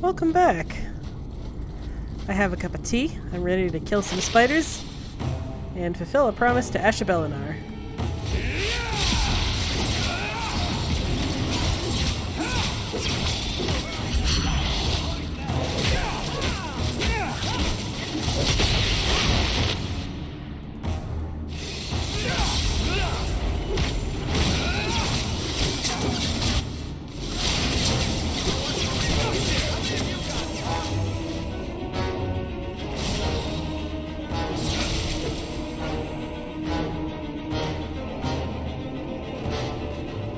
Welcome back. I have a cup of tea. I'm ready to kill some spiders and fulfill a promise to Asha'bellanar.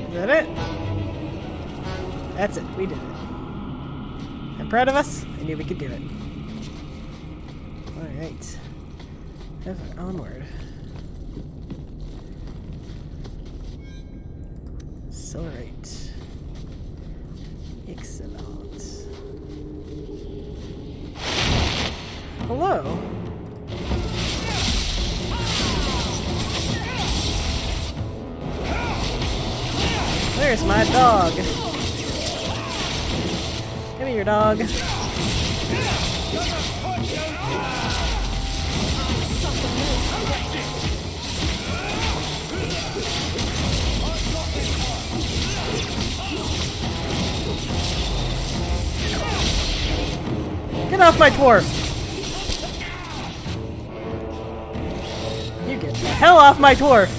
Is that it? That's it. We did it. I'm proud of us. I knew we could do it. Alright. Ever onward. Accelerate. Excellent. Hello. Where's my dog? Give me your dog. Get off my dwarf! You get the hell off my dwarf!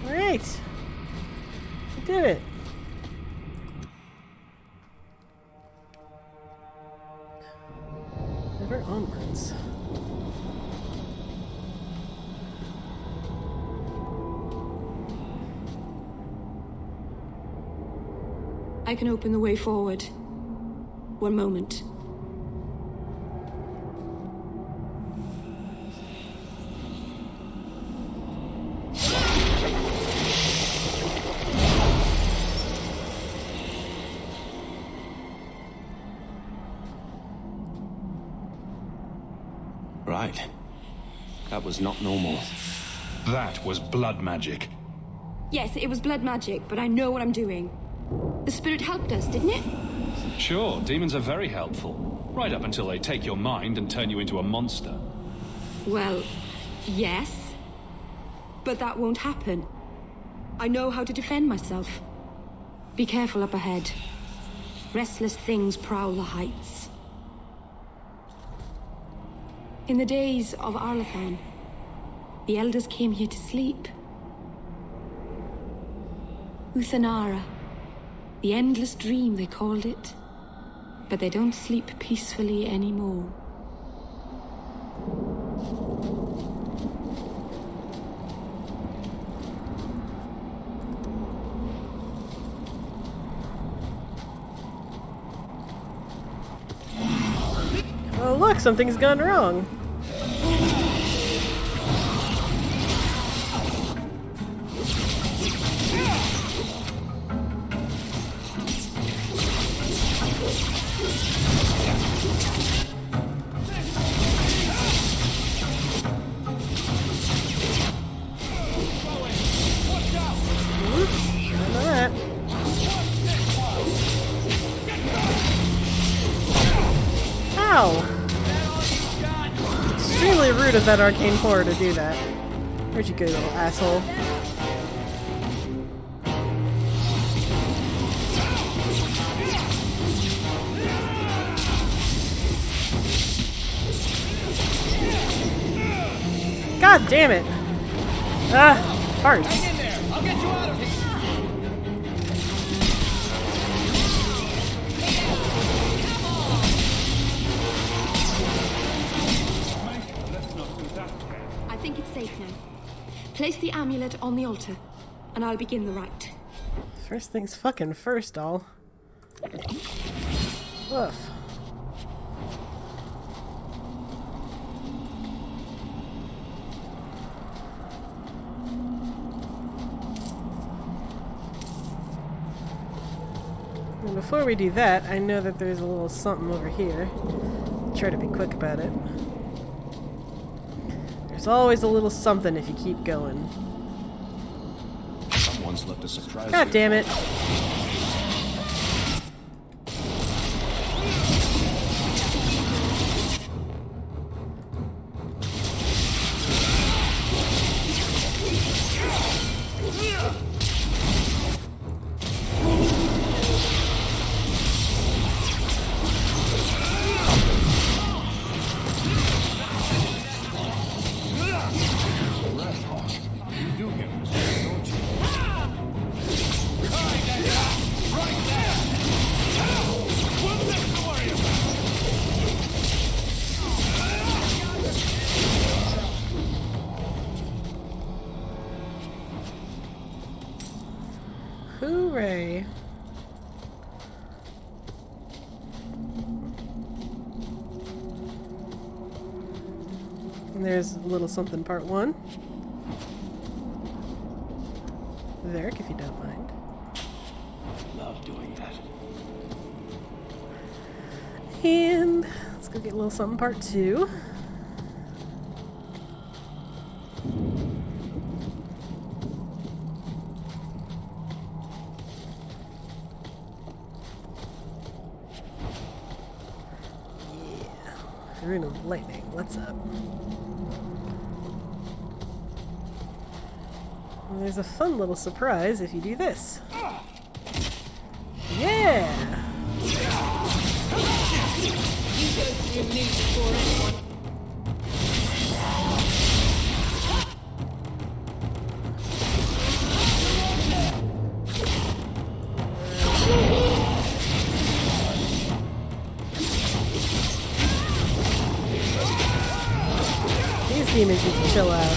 Alright. We did it. Ever onwards. I can open the way forward. One moment. Right. That was not normal. That was blood magic. Yes, it was blood magic, but I know what I'm doing. The spirit helped us, didn't it? Sure, demons are very helpful. Right up until they take your mind and turn you into a monster. Well, yes. But that won't happen. I know how to defend myself. Be careful up ahead. Restless things prowl the heights. In the days of Arlathan, the elders came here to sleep. Uthanara. The endless dream, they called it. But they don't sleep peacefully anymore. Oh look, something's gone wrong. Ow! Extremely rude of that arcane core to do that. Where'd you go, you little asshole? God damn it! Ah, farts. Hang in there! I'll get you out of here! I think it's safe now. Place the amulet on the altar, and I'll begin the rite. First things fucking first, doll. Woof. And before we do that, I know that there's a little something over here. I'll try to be quick about it. There's always a little something if you keep going. Someone's left a surprise. God damn it. Hooray. And there's a little something part 1. Varric, if you don't mind. Love doing that. And let's go get a little something part 2. Rune of Lightning, what's up? Well, there's a fun little surprise if you do this. Yeah! These demons need to chill out.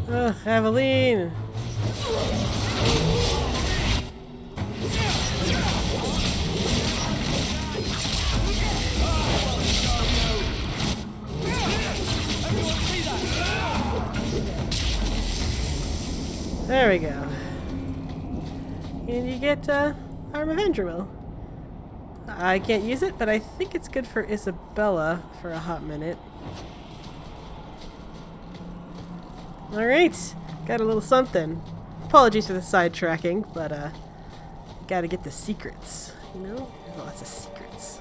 Ugh, Aveline! There we go. And you get Arm of Andromil. I can't use it, but I think it's good for Isabella for a hot minute. Alright, got a little something. Apologies for the sidetracking, but gotta get the secrets, you know? There's lots of secrets.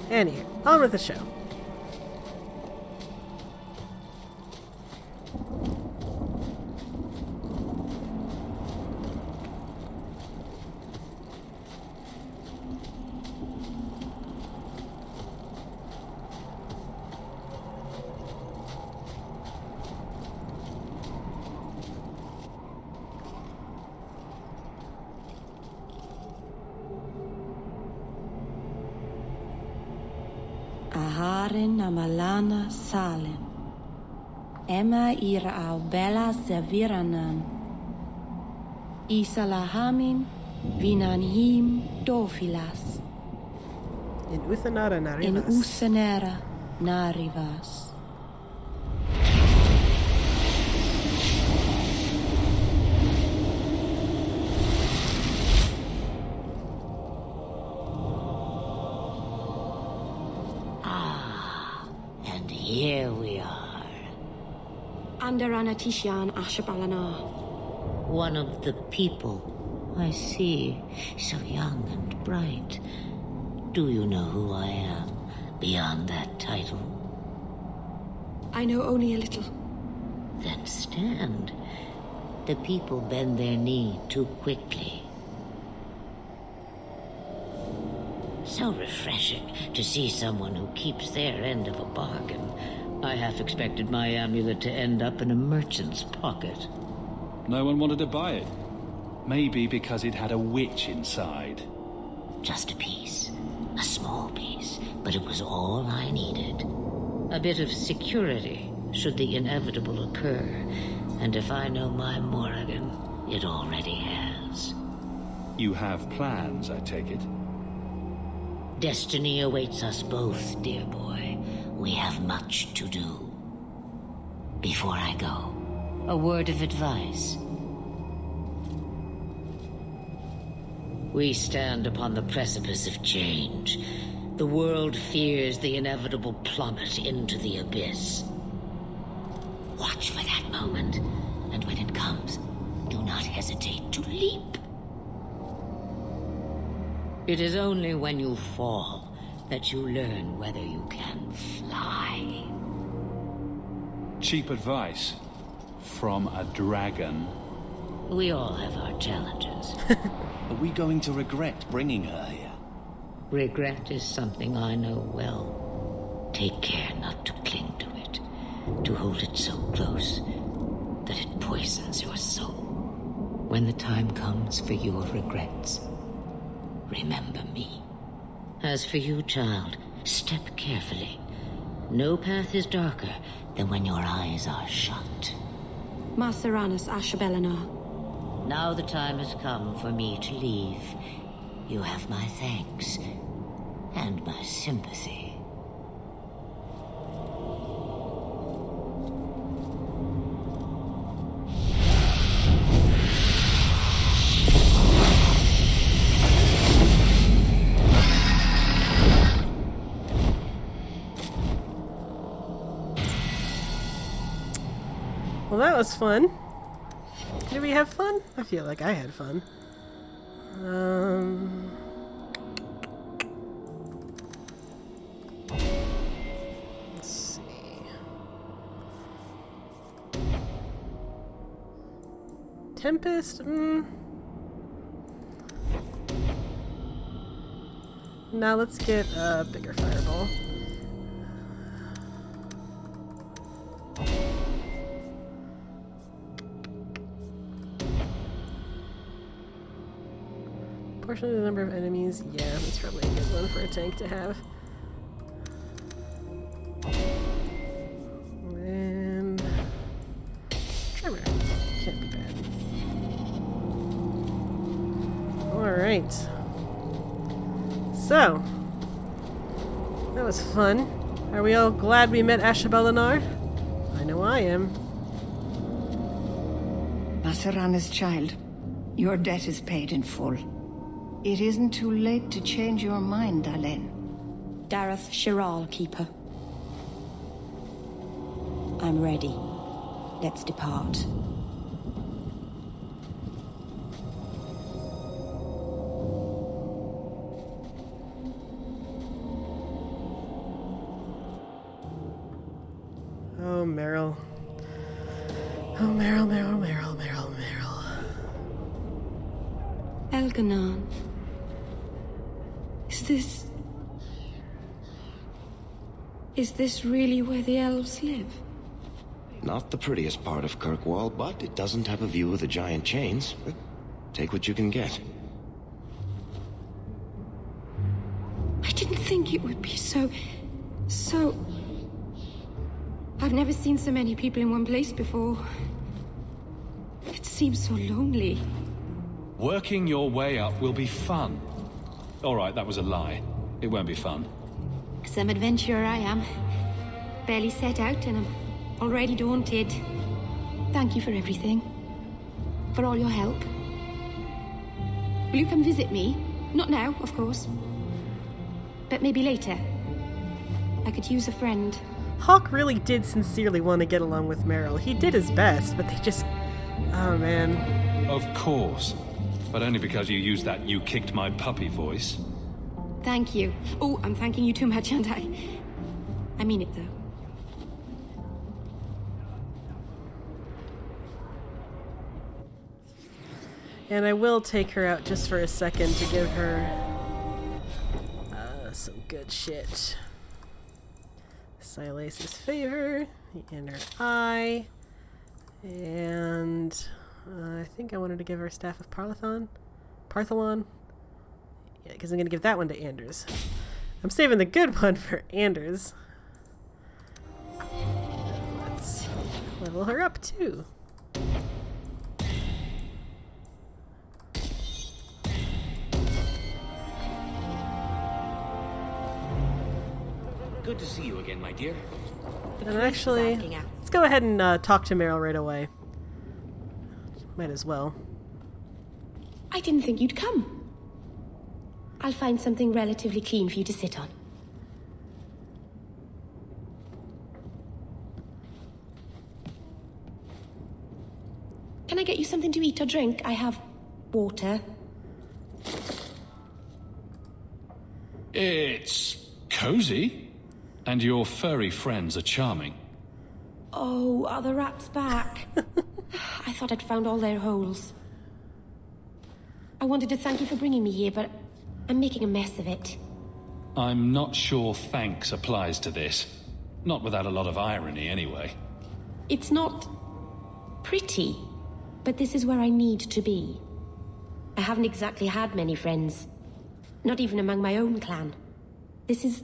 Anyway, on with the show. Aharin amalana salen. Emma Asha'bellanar. Isalahamin vinanhim dofilas. In Uthanara Narivas. In Usanera narivas. Here we are. Under Anatishan Asha'bellanar. One of the people. I see. So young and bright. Do you know who I am, beyond that title? I know only a little. Then stand. The people bend their knee too quickly. So refreshing to see someone who keeps their end of a bargain. I half expected my amulet to end up in a merchant's pocket. No one wanted to buy it. Maybe because it had a witch inside. Just a piece. A small piece. But it was all I needed. A bit of security, should the inevitable occur. And if I know my Morrigan, it already has. You have plans, I take it? Destiny awaits us both, dear boy. We have much to do. Before I go, a word of advice. We stand upon the precipice of change. The world fears the inevitable plummet into the abyss. Watch for that moment, and when it comes, do not hesitate to leap. It is only when you fall that you learn whether you can fly. Cheap advice from a dragon. We all have our challenges. Are we going to regret bringing her here? Regret is something I know well. Take care not to cling to it, to hold it so close that it poisons your soul. When the time comes for your regrets, remember me. As for you, child, step carefully. No path is darker than when your eyes are shut. Maceranus Asha'bellanar. Now the time has come for me to leave. You have my thanks and my sympathy. Well, that was fun. Did we have fun? I feel like I had fun. Let's see. Tempest? Now let's get a bigger fireball. Portion of the number of enemies. Yeah, that's probably a good one for a tank to have. And tremor. Can't be bad. Alright. So, that was fun. Are we all glad we met Asha'bellanar? I know I am. Maceranus' child, your debt is paid in full. It isn't too late to change your mind, Dalen. Dareth Shiral, Keeper. I'm ready. Let's depart. Oh, Meryl. Oh, Meryl, Meryl, Meryl, Meryl, Meryl. Elganon. Is this really where the elves live? Not the prettiest part of Kirkwall, but it doesn't have a view of the giant chains. But take what you can get. I didn't think it would be so... I've never seen so many people in one place before. It seems so lonely. Working your way up will be fun. Alright, that was a lie. It won't be fun. Some adventurer I am. Barely set out and I'm already daunted. Thank you for everything. For all your help. Will you come visit me? Not now, of course. But maybe later. I could use a friend. Hawk really did sincerely want to get along with Meryl. He did his best, but they just... Oh, man. Of course. But only because you used that "you kicked my puppy" voice. Thank you. Oh, I'm thanking you too much, aren't I? I mean it, though. And I will take her out just for a second to give her some good shit. Silas's favor, the inner eye, and I think I wanted to give her Staff of Partholon. Yeah, because I'm going to give that one to Anders. I'm saving the good one for Anders. Let's level her up too. Good to see you again, my dear. And actually, let's go ahead and talk to Meryl right away. Might as well. I didn't think you'd come. I'll find something relatively clean for you to sit on. Can I get you something to eat or drink? I have water. It's cozy. And your furry friends are charming. Oh, are the rats back? I thought I'd found all their holes. I wanted to thank you for bringing me here, but I'm making a mess of it. I'm not sure thanks applies to this. Not without a lot of irony, anyway. It's not pretty, but this is where I need to be. I haven't exactly had many friends. Not even among my own clan. This is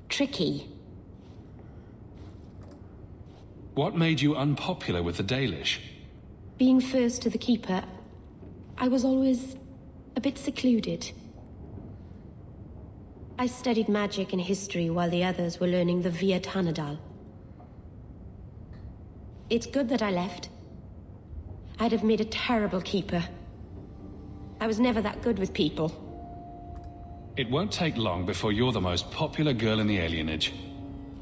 tricky. What made you unpopular with the Dalish? Being first to the Keeper, I was always a bit secluded. I studied magic and history while the others were learning the Via Tanadal. It's good that I left. I'd have made a terrible Keeper. I was never that good with people. It won't take long before you're the most popular girl in the alienage.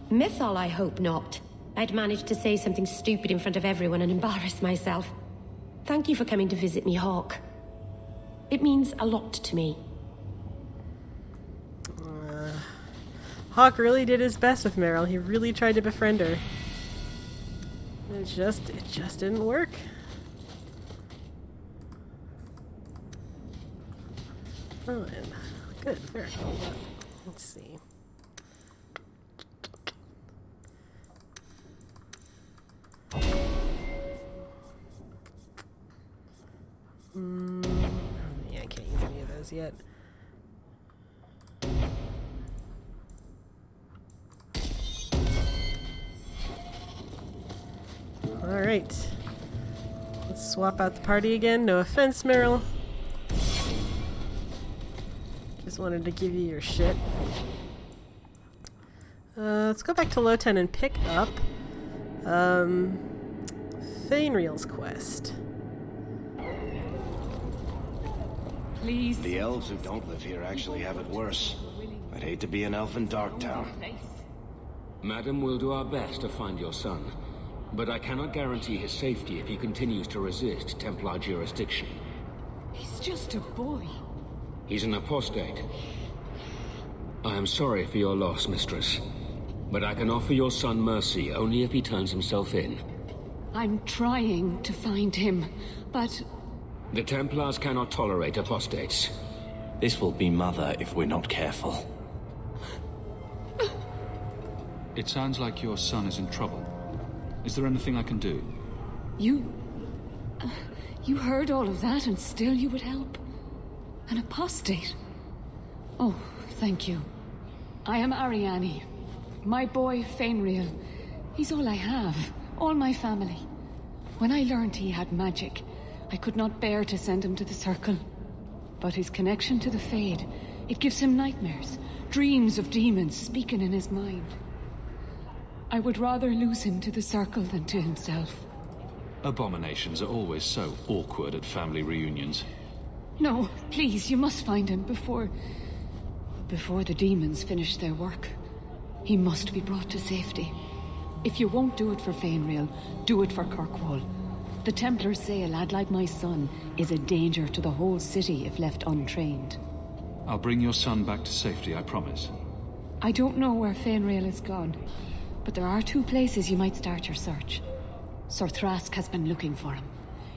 Mythal, I hope not. I'd managed to say something stupid in front of everyone and embarrass myself. Thank you for coming to visit me, Hawk. It means a lot to me. Hawk really did his best with Meryl. He really tried to befriend her. It just didn't work. Oh, and good, very cool. Let's see. Yeah, I can't use any of those yet. Alright. Let's swap out the party again. No offense, Meryl. Just wanted to give you your shit. Let's go back to Loten and pick up Fainreal's quest. Please. The elves who don't live here actually have it worse. I'd hate to be an elf in Darktown. Madam, we'll do our best to find your son. But I cannot guarantee his safety if he continues to resist Templar jurisdiction. He's just a boy. He's an apostate. I am sorry for your loss, mistress. But I can offer your son mercy only if he turns himself in. I'm trying to find him, but... The Templars cannot tolerate apostates. This will be Mother if we're not careful. It sounds like your son is in trouble. Is there anything I can do? You heard all of that and still you would help? An apostate? Oh, thank you. I am Ariane. My boy, Fainreal. He's all I have. All my family. When I learned he had magic, I could not bear to send him to the Circle. But his connection to the Fade, it gives him nightmares. Dreams of demons speaking in his mind. I would rather lose him to the Circle than to himself. Abominations are always so awkward at family reunions. No, please, you must find him before the demons finish their work. He must be brought to safety. If you won't do it for Fainreal, do it for Kirkwall. The Templars say a lad like my son is a danger to the whole city if left untrained. I'll bring your son back to safety, I promise. I don't know where Fainreal is gone, but there are 2 places you might start your search. Sir Thrask has been looking for him.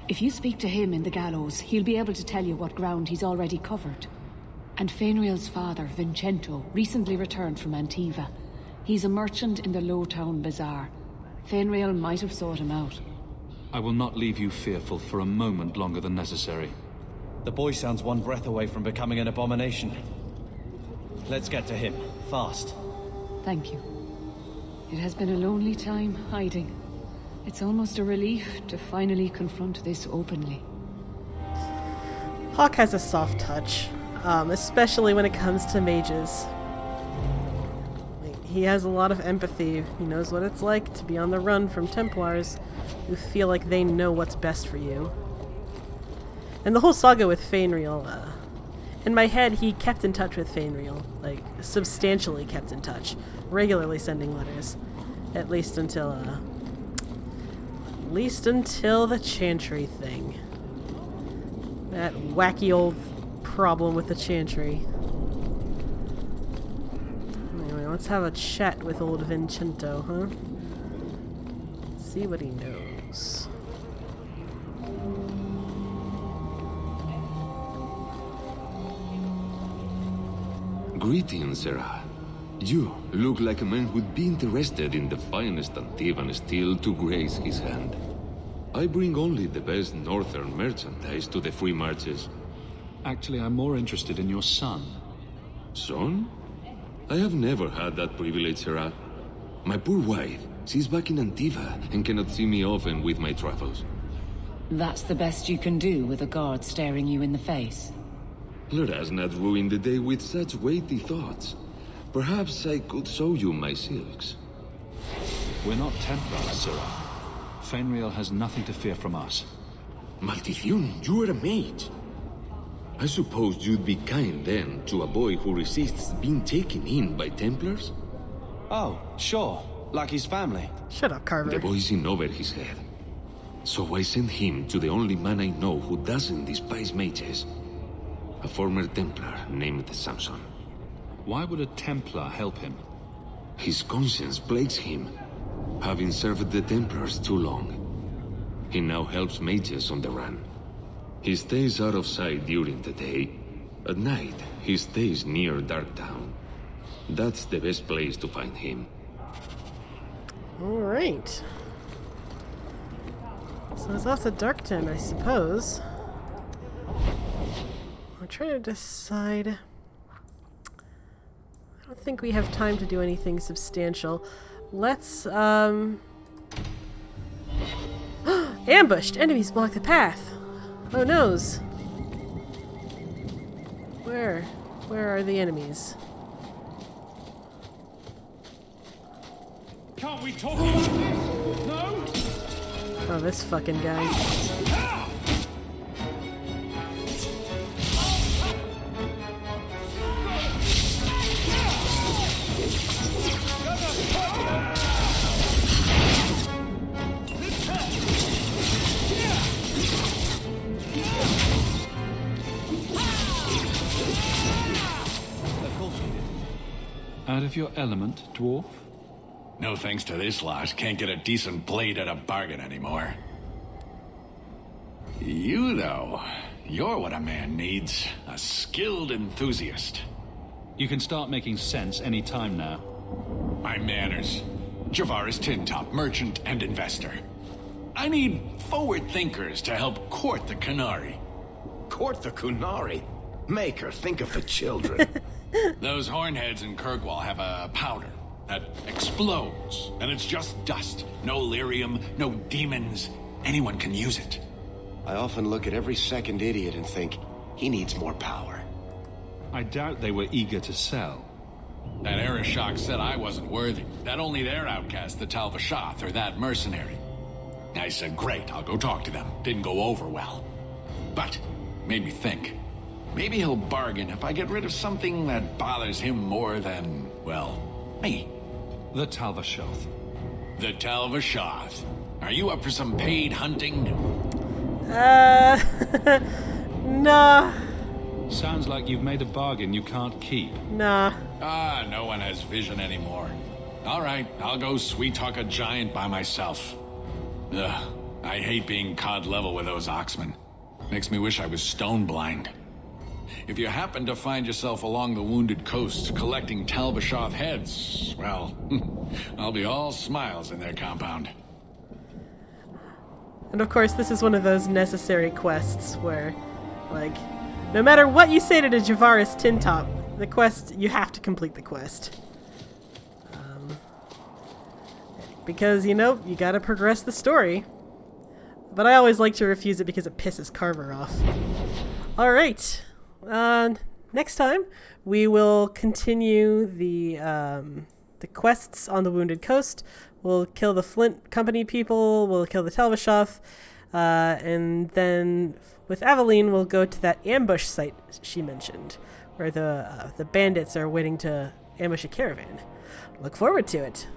If you speak to him in the gallows, he'll be able to tell you what ground he's already covered. And Fainreal's father, Vincento, recently returned from Antiva. He's a merchant in the Lowtown Bazaar. Fainreal might have sought him out. I will not leave you fearful for a moment longer than necessary. The boy sounds one breath away from becoming an abomination. Let's get to him, fast. Thank you. It has been a lonely time hiding. It's almost a relief to finally confront this openly. Hawk has a soft touch, especially when it comes to mages. Like, he has a lot of empathy. He knows what it's like to be on the run from Templars who feel like they know what's best for you. And the whole saga with Fainriel, in my head, he kept in touch with Fainriel. Like, substantially kept in touch. Regularly sending letters. At least until the Chantry thing. That wacky old problem with the Chantry. Anyway, let's have a chat with old Vincento, huh? See what he knows. Greetings, Sarah. You look like a man who'd be interested in the finest Antivan steel to grace his hand. I bring only the best northern merchandise to the free marches. Actually, I'm more interested in your son. Son? I have never had that privilege, Sarah. My poor wife, she's back in Antiva and cannot see me often with my travels. That's the best you can do with a guard staring you in the face. Let us not ruin the day with such weighty thoughts. Perhaps I could show you my silks. We're not Templars, Sirrah. Fainriel has nothing to fear from us. Maldición, you are a mage. I suppose you'd be kind then to a boy who resists being taken in by Templars? Oh, sure. Like his family. Shut up, Carver. The boy's in over his head. So I sent him to the only man I know who doesn't despise mages. A former Templar named Samson. Why would a Templar help him? His conscience plagues him, having served the Templars too long. He now helps mages on the run. He stays out of sight during the day. At night, he stays near Darktown. That's the best place to find him. Alright. So it's off to Darktown, I suppose. I'm trying to decide. I don't think we have time to do anything substantial. Let's, ambushed! Enemies block the path! Oh noes! Where are the enemies? Can't we talk about this? No? Oh, this fucking guy. Out of your element, dwarf? No thanks to this lot. Can't get a decent blade at a bargain anymore. You, though, you're what a man needs. A skilled enthusiast. You can start making sense any time now. My manners. Javaris Tintop, merchant and investor. I need forward thinkers to help court the Qunari. Court the Qunari? Make her think of the children. Those hornheads in Kirkwall have a powder that explodes, and it's just dust. No lyrium, no demons. Anyone can use it. I often look at every second idiot and think, he needs more power. I doubt they were eager to sell. That Arishok said I wasn't worthy. That only their outcast, the Talvashath, or that mercenary. I said, great, I'll go talk to them. Didn't go over well. But, made me think. Maybe he'll bargain if I get rid of something that bothers him more than, well, me. The Talvashath. The Talvashath. Are you up for some paid hunting? Nah. Sounds like you've made a bargain you can't keep. Nah. Ah, no one has vision anymore. All right, I'll go sweet-talk a giant by myself. Ugh, I hate being cod level with those oxmen. Makes me wish I was stone blind. If you happen to find yourself along the Wounded Coast collecting Talbashath heads, well, I'll be all smiles in their compound. And of course, this is one of those necessary quests where, like, no matter what you say to the Javaris Tintop, the quest, you have to complete the quest. Because, you know, you gotta progress the story. But I always like to refuse it because it pisses Carver off. Alright. Next time, we will continue the the quests on the Wounded Coast. We'll kill the Flint Company people. We'll kill the Telvishoff. And then with Aveline, we'll go to that ambush site she mentioned, where the bandits are waiting to ambush a caravan. Look forward to it.